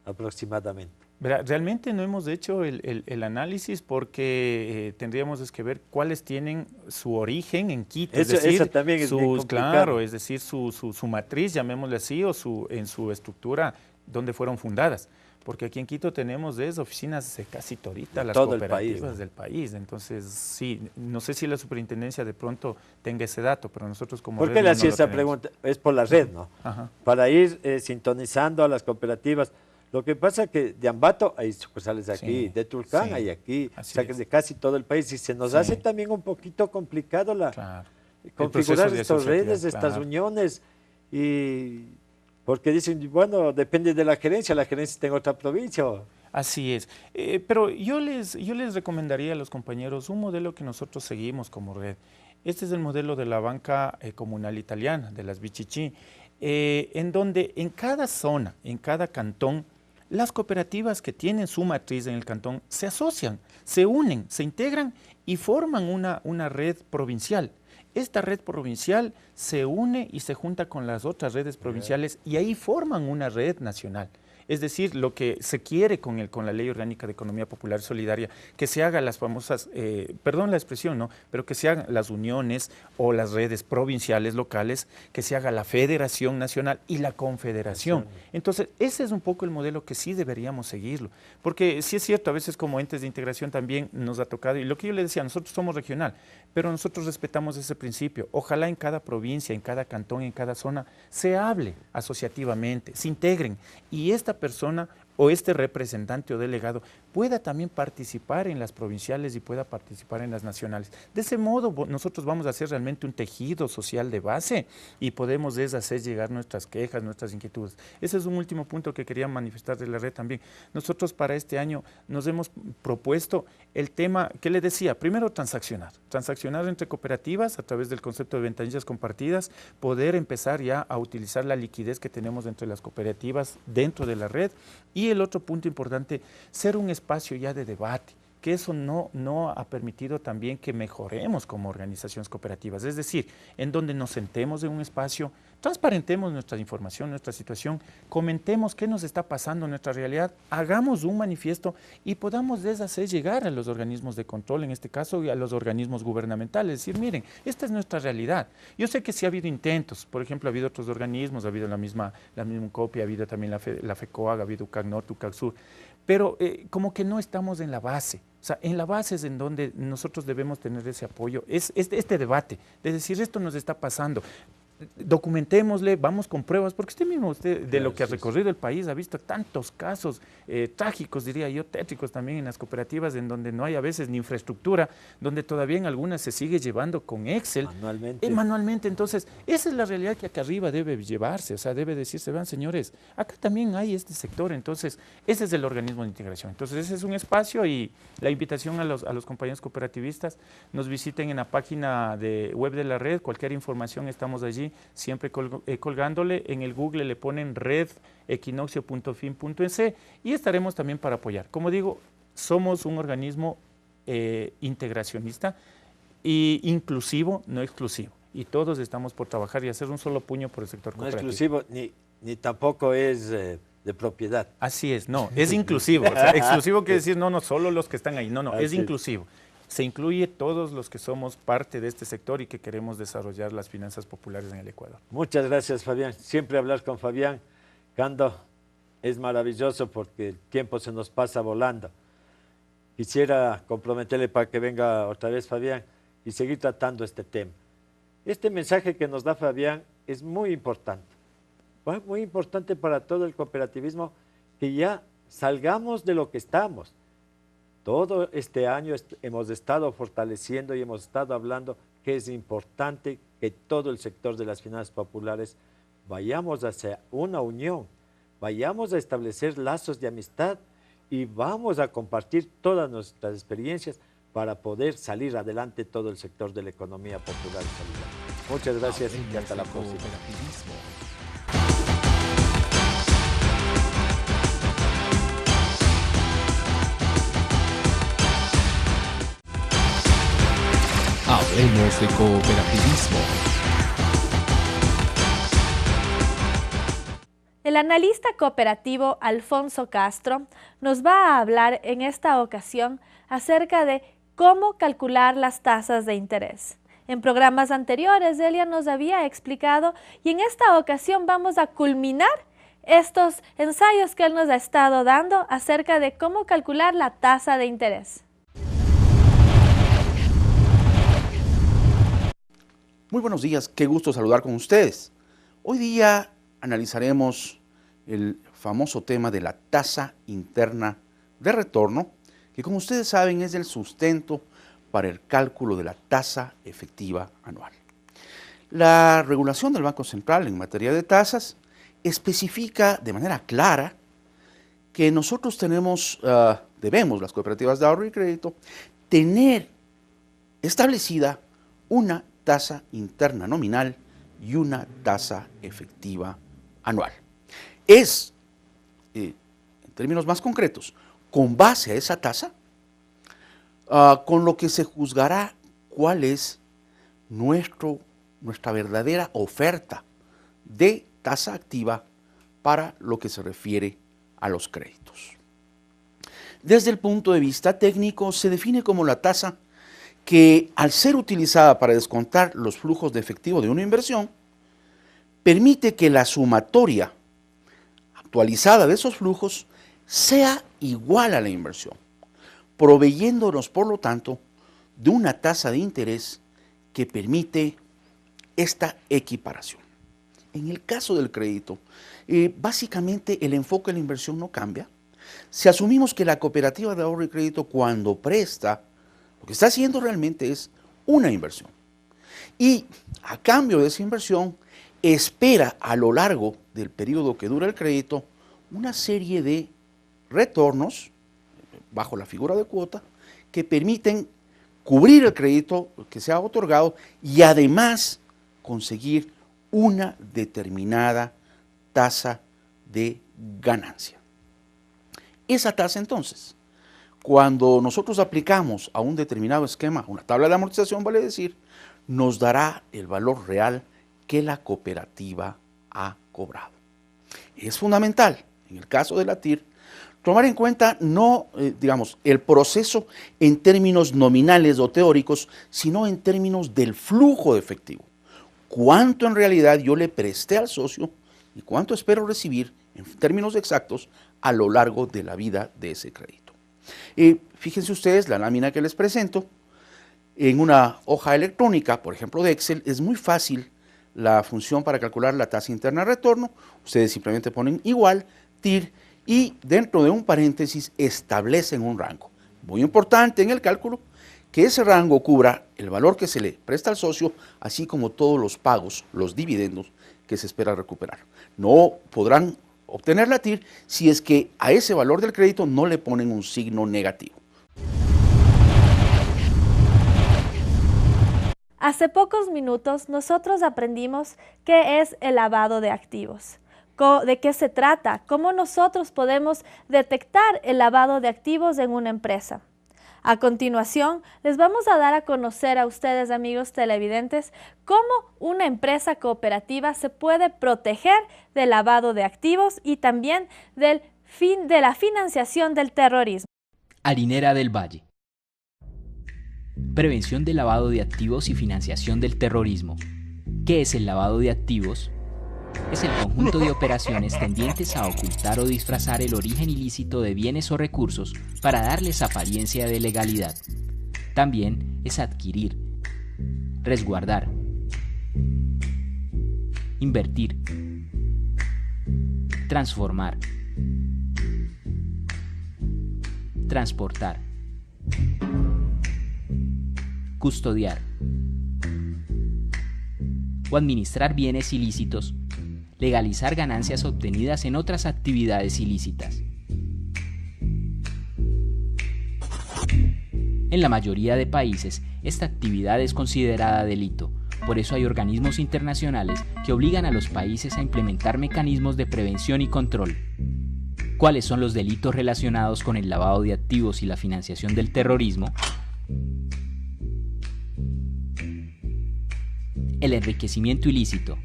aproximadamente? Verá, realmente no hemos hecho el análisis porque tendríamos que ver cuáles tienen su origen en Quito. Eso también es bien complicado. Claro, es decir, su matriz, llamémosle así, o en su estructura, donde fueron fundadas. Porque aquí en Quito tenemos oficinas de casi todita las cooperativas del país. Entonces, sí, no sé si la superintendencia de pronto tenga ese dato, pero nosotros como ¿Por qué le hacía esa pregunta? Es por la red, ¿no? Ajá. Para ir sintonizando a las cooperativas. Lo que pasa es que de Ambato hay sucursales aquí, Sí, de Tulcán sí, hay aquí, o así sea que es. de casi todo el país. Y se nos Sí. hace también un poquito complicado Claro. El configurar proceso de estas redes, asociatividad, estas claro. uniones. Y porque dicen, bueno, depende de la gerencia está en otra provincia. Así es. Pero yo les recomendaría a los compañeros un modelo que nosotros seguimos como red. Este es el modelo de la banca comunal italiana, de las BCC, en donde en cada zona, en cada cantón, las cooperativas que tienen su matriz en el cantón se asocian, se unen, se integran y forman una red provincial. Esta red provincial se une y se junta con las otras redes provinciales y ahí forman una red nacional. Es decir, lo que se quiere con la Ley Orgánica de Economía Popular y Solidaria, que se hagan las famosas, perdón la expresión, ¿no? Pero que se hagan las uniones o las redes provinciales, locales, que se haga la Federación Nacional y la Confederación. Entonces, ese es un poco el modelo que sí deberíamos seguirlo. Porque sí es cierto, a veces como entes de integración también nos ha tocado, y lo que yo le decía, nosotros somos regional, pero nosotros respetamos ese principio. Ojalá en cada provincia, en cada cantón, en cada zona, se hable asociativamente, se integren, y esta persona o este representante o delegado pueda también participar en las provinciales y pueda participar en las nacionales. De ese modo nosotros vamos a hacer realmente un tejido social de base y podemos hacer llegar nuestras quejas, nuestras inquietudes. Ese es un último punto que quería manifestar de la red también. Nosotros para este año nos hemos propuesto el tema que le decía, primero transaccionar entre cooperativas a través del concepto de ventanillas compartidas, poder empezar ya a utilizar la liquidez que tenemos entre las cooperativas dentro de la red. Y el otro punto importante, ser un espacio ya de debate, que eso no ha permitido también que mejoremos como organizaciones cooperativas. Es decir, en donde nos sentemos en un espacio, transparentemos nuestra información, nuestra situación, comentemos qué nos está pasando en nuestra realidad, hagamos un manifiesto y podamos hacer llegar a los organismos de control, en este caso, y a los organismos gubernamentales. Es decir, miren, esta es nuestra realidad. Yo sé que sí ha habido intentos, por ejemplo, ha habido otros organismos, ha habido la misma COPI, ha habido también la FECOAG, ha habido UCAC Norte, UCAC Sur, pero como que no estamos en la base. O sea, en la base es en donde nosotros debemos tener ese apoyo, es este debate, de decir esto nos está pasando. Documentémosle, vamos con pruebas, porque usted de lo que ha recorrido el país ha visto tantos casos trágicos, diría yo, tétricos también en las cooperativas, en donde no hay a veces ni infraestructura, donde todavía en algunas se sigue llevando con Excel. Manualmente. Entonces, esa es la realidad que acá arriba debe llevarse, o sea, debe decirse, vean señores, acá también hay este sector, entonces, ese es el organismo de integración. Entonces, ese es un espacio y la invitación a los compañeros cooperativistas, nos visiten en la página web de la red, cualquier información estamos allí, siempre colgándole, en el Google le ponen redequinoccio.fin.es y estaremos también para apoyar. Como digo, somos un organismo integracionista e inclusivo, no exclusivo. Y todos estamos por trabajar y hacer un solo puño por el sector cooperativo. No exclusivo, ni tampoco es de propiedad. Así es, no, es inclusivo. O sea, exclusivo quiere decir, no solo los que están ahí, no, es inclusivo. Se incluye todos los que somos parte de este sector y que queremos desarrollar las finanzas populares en el Ecuador. Muchas gracias, Fabián. Siempre hablar con Fabián Cando es maravilloso porque el tiempo se nos pasa volando. Quisiera comprometerle para que venga otra vez Fabián y seguir tratando este tema. Este mensaje que nos da Fabián es muy importante para todo el cooperativismo, que ya salgamos de lo que estamos. Todo este año hemos estado fortaleciendo y hemos estado hablando que es importante que todo el sector de las finanzas populares vayamos hacia una unión, vayamos a establecer lazos de amistad y vamos a compartir todas nuestras experiencias para poder salir adelante todo el sector de la economía popular y solidaria. Muchas gracias y hasta la próxima. Cooperativismo. Hablemos de cooperativismo. El analista cooperativo Alfonso Castro nos va a hablar en esta ocasión acerca de cómo calcular las tasas de interés. En programas anteriores, Delia nos había explicado y en esta ocasión vamos a culminar estos ensayos que él nos ha estado dando acerca de cómo calcular la tasa de interés. Muy buenos días, qué gusto saludar con ustedes. Hoy día analizaremos el famoso tema de la tasa interna de retorno, que como ustedes saben es el sustento para el cálculo de la tasa efectiva anual. La regulación del Banco Central en materia de tasas especifica de manera clara que nosotros debemos, las cooperativas de ahorro y crédito, tener establecida una tasa interna nominal y una tasa efectiva anual. Es, en términos más concretos, con base a esa tasa, con lo que se juzgará cuál es nuestra verdadera oferta de tasa activa para lo que se refiere a los créditos. Desde el punto de vista técnico, se define como la tasa que, al ser utilizada para descontar los flujos de efectivo de una inversión, permite que la sumatoria actualizada de esos flujos sea igual a la inversión, proveyéndonos, por lo tanto, de una tasa de interés que permite esta equiparación. En el caso del crédito, básicamente el enfoque de la inversión no cambia. Si asumimos que la cooperativa de ahorro y crédito, cuando presta, lo que está haciendo realmente es una inversión. Y a cambio de esa inversión, espera a lo largo del periodo que dura el crédito una serie de retornos bajo la figura de cuota que permiten cubrir el crédito que se ha otorgado y además conseguir una determinada tasa de ganancia. Esa tasa entonces, cuando nosotros aplicamos a un determinado esquema, una tabla de amortización vale decir, nos dará el valor real que la cooperativa ha cobrado. Es fundamental, en el caso de la TIR, tomar en cuenta no, el proceso en términos nominales o teóricos, sino en términos del flujo de efectivo. Cuánto en realidad yo le presté al socio y cuánto espero recibir en términos exactos a lo largo de la vida de ese crédito. Fíjense ustedes la lámina que les presento. En una hoja electrónica, por ejemplo de Excel, es muy fácil la función para calcular la tasa interna de retorno. Ustedes simplemente ponen igual, TIR, y dentro de un paréntesis establecen un rango. Muy importante en el cálculo que ese rango cubra el valor que se le presta al socio, así como todos los pagos, los dividendos que se espera recuperar. No podrán obtener la TIR si es que a ese valor del crédito no le ponen un signo negativo. Hace pocos minutos nosotros aprendimos qué es el lavado de activos, de qué se trata, cómo nosotros podemos detectar el lavado de activos en una empresa. A continuación, les vamos a dar a conocer a ustedes, amigos televidentes, cómo una empresa cooperativa se puede proteger del lavado de activos y también de la financiación del terrorismo. Harinera del Valle. Prevención del lavado de activos y financiación del terrorismo. ¿Qué es el lavado de activos? Es el conjunto de operaciones tendientes a ocultar o disfrazar el origen ilícito de bienes o recursos para darles apariencia de legalidad. También es adquirir, resguardar, invertir, transformar, transportar, custodiar o administrar bienes ilícitos, legalizar ganancias obtenidas en otras actividades ilícitas. En la mayoría de países, esta actividad es considerada delito. Por eso hay organismos internacionales que obligan a los países a implementar mecanismos de prevención y control. ¿Cuáles son los delitos relacionados con el lavado de activos y la financiación del terrorismo? El enriquecimiento ilícito,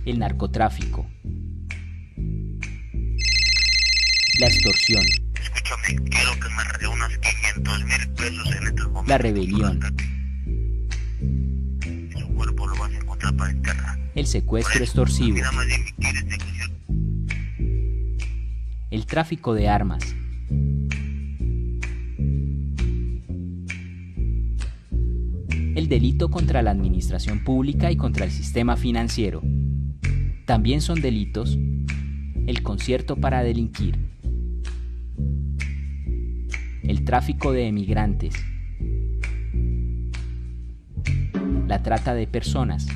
el narcotráfico, la extorsión, escúchame, quiero que me reúnas 500,000 pesos en estos momentos. la rebelión, Su cuerpo lo vas a encontrar para enterrar. el secuestro extorsivo, Mira más bien que quieres de que el tráfico de armas, el delito contra la administración pública y contra el sistema financiero. También son delitos el concierto para delinquir, el tráfico de emigrantes, la trata de personas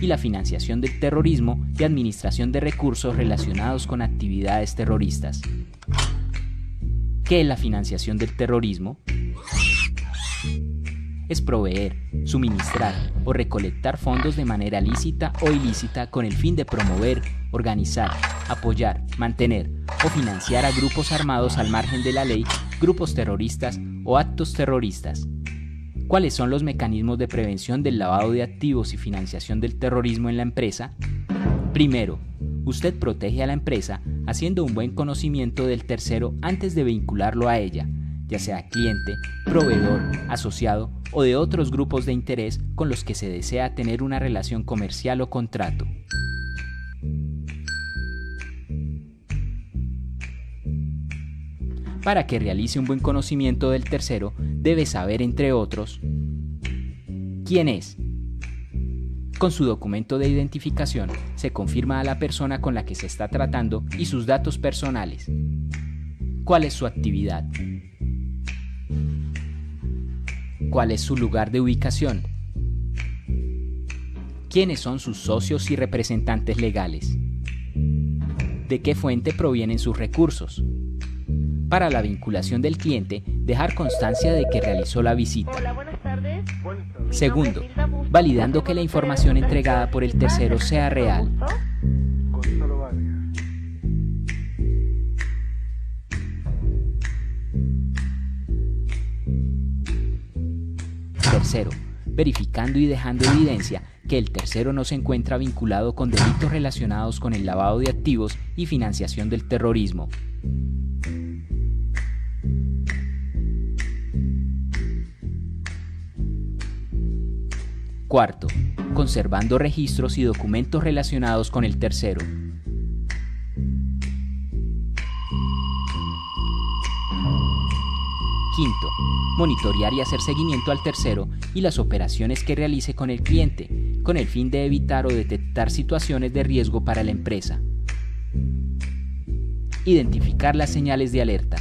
y la financiación del terrorismo y administración de recursos relacionados con actividades terroristas. ¿Qué es la financiación del terrorismo? Es proveer, suministrar o recolectar fondos de manera lícita o ilícita con el fin de promover, organizar, apoyar, mantener o financiar a grupos armados al margen de la ley, grupos terroristas o actos terroristas. ¿Cuáles son los mecanismos de prevención del lavado de activos y financiación del terrorismo en la empresa? Primero, usted protege a la empresa haciendo un buen conocimiento del tercero antes de vincularlo a ella, ya sea cliente, proveedor, asociado o de otros grupos de interés con los que se desea tener una relación comercial o contrato. Para que realice un buen conocimiento del tercero, debe saber, entre otros, quién es. Con su documento de identificación, se confirma a la persona con la que se está tratando y sus datos personales. ¿Cuál es su actividad? ¿Cuál es su lugar de ubicación? ¿Quiénes son sus socios y representantes legales? ¿De qué fuente provienen sus recursos? Para la vinculación del cliente, dejar constancia de que realizó la visita. Hola, buenas tardes. Segundo, validando que la información entregada por el tercero sea real. Tercero, verificando y dejando evidencia que el tercero no se encuentra vinculado con delitos relacionados con el lavado de activos y financiación del terrorismo. Cuarto, conservando registros y documentos relacionados con el tercero. Quinto, monitorear y hacer seguimiento al tercero y las operaciones que realice con el cliente, con el fin de evitar o detectar situaciones de riesgo para la empresa. Identificar las señales de alerta.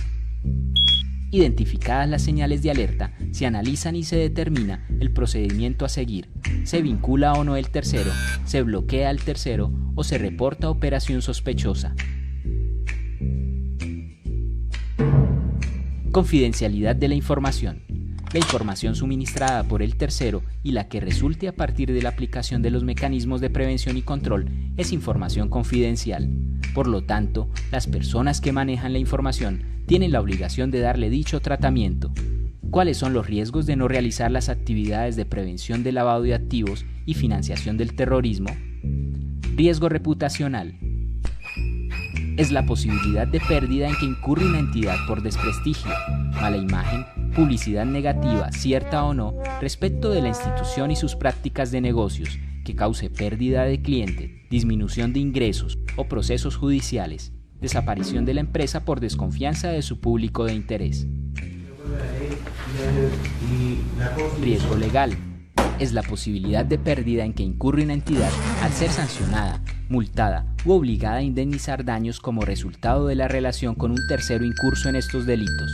Identificadas las señales de alerta, se analizan y se determina el procedimiento a seguir. Se vincula o no el tercero, se bloquea al tercero o se reporta operación sospechosa. Confidencialidad de la información. La información suministrada por el tercero y la que resulte a partir de la aplicación de los mecanismos de prevención y control es información confidencial. Por lo tanto, las personas que manejan la información tienen la obligación de darle dicho tratamiento. ¿Cuáles son los riesgos de no realizar las actividades de prevención del lavado de activos y financiación del terrorismo? Riesgo reputacional. Es la posibilidad de pérdida en que incurre una entidad por desprestigio, mala imagen, publicidad negativa, cierta o no, respecto de la institución y sus prácticas de negocios, que cause pérdida de cliente, disminución de ingresos o procesos judiciales, desaparición de la empresa por desconfianza de su público de interés. Riesgo legal. Es la posibilidad de pérdida en que incurre una entidad al ser sancionada, multada u obligada a indemnizar daños como resultado de la relación con un tercero incurso en estos delitos.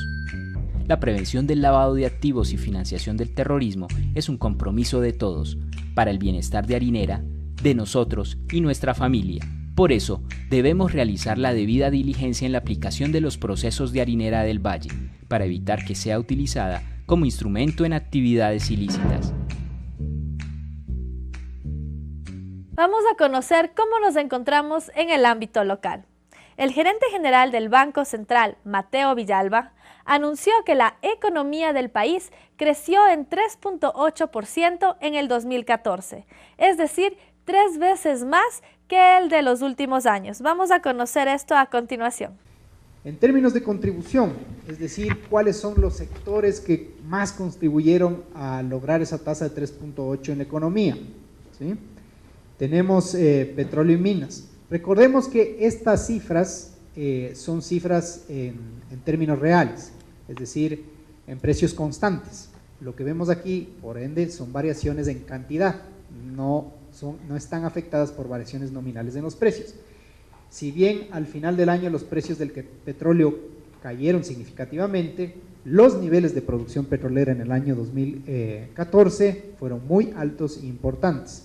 La prevención del lavado de activos y financiación del terrorismo es un compromiso de todos, para el bienestar de Harinera, de nosotros y nuestra familia. Por eso, debemos realizar la debida diligencia en la aplicación de los procesos de harinera del valle, para evitar que sea utilizada como instrumento en actividades ilícitas. Vamos a conocer cómo nos encontramos en el ámbito local. El gerente general del Banco Central, Mateo Villalba, anunció que la economía del país creció en 3.8% en el 2014, es decir, 3 veces más que el de los últimos años. Vamos a conocer esto a continuación. En términos de contribución, es decir, cuáles son los sectores que más contribuyeron a lograr esa tasa de 3.8 en la economía, ¿sí? Tenemos petróleo y minas. Recordemos que estas cifras son cifras en términos reales, es decir, en precios constantes. Lo que vemos aquí, por ende, son variaciones en cantidad, no están afectadas por variaciones nominales en los precios. Si bien al final del año los precios del petróleo cayeron significativamente, los niveles de producción petrolera en el año 2014 fueron muy altos e importantes.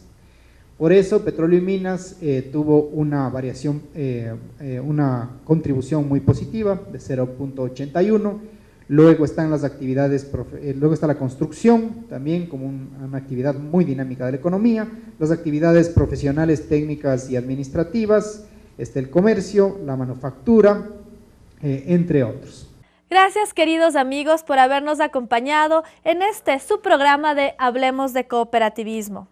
Por eso, Petróleo y Minas tuvo una variación, una contribución muy positiva de 0.81. Luego están las actividades, luego está la construcción, también como una actividad muy dinámica de la economía, las actividades profesionales, técnicas y administrativas, está el comercio, la manufactura, entre otros. Gracias, queridos amigos, por habernos acompañado en su programa de Hablemos de Cooperativismo.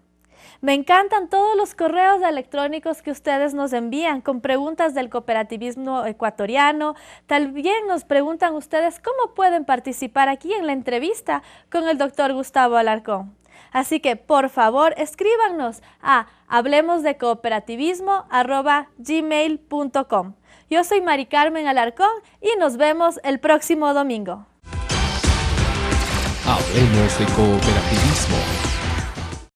Me encantan todos los correos electrónicos que ustedes nos envían con preguntas del cooperativismo ecuatoriano. También nos preguntan ustedes cómo pueden participar aquí en la entrevista con el doctor Gustavo Alarcón. Así que, por favor, escríbanos a hablemosdecooperativismo@gmail.com. Yo soy Mari Carmen Alarcón y nos vemos el próximo domingo. Hablemos de cooperativismo.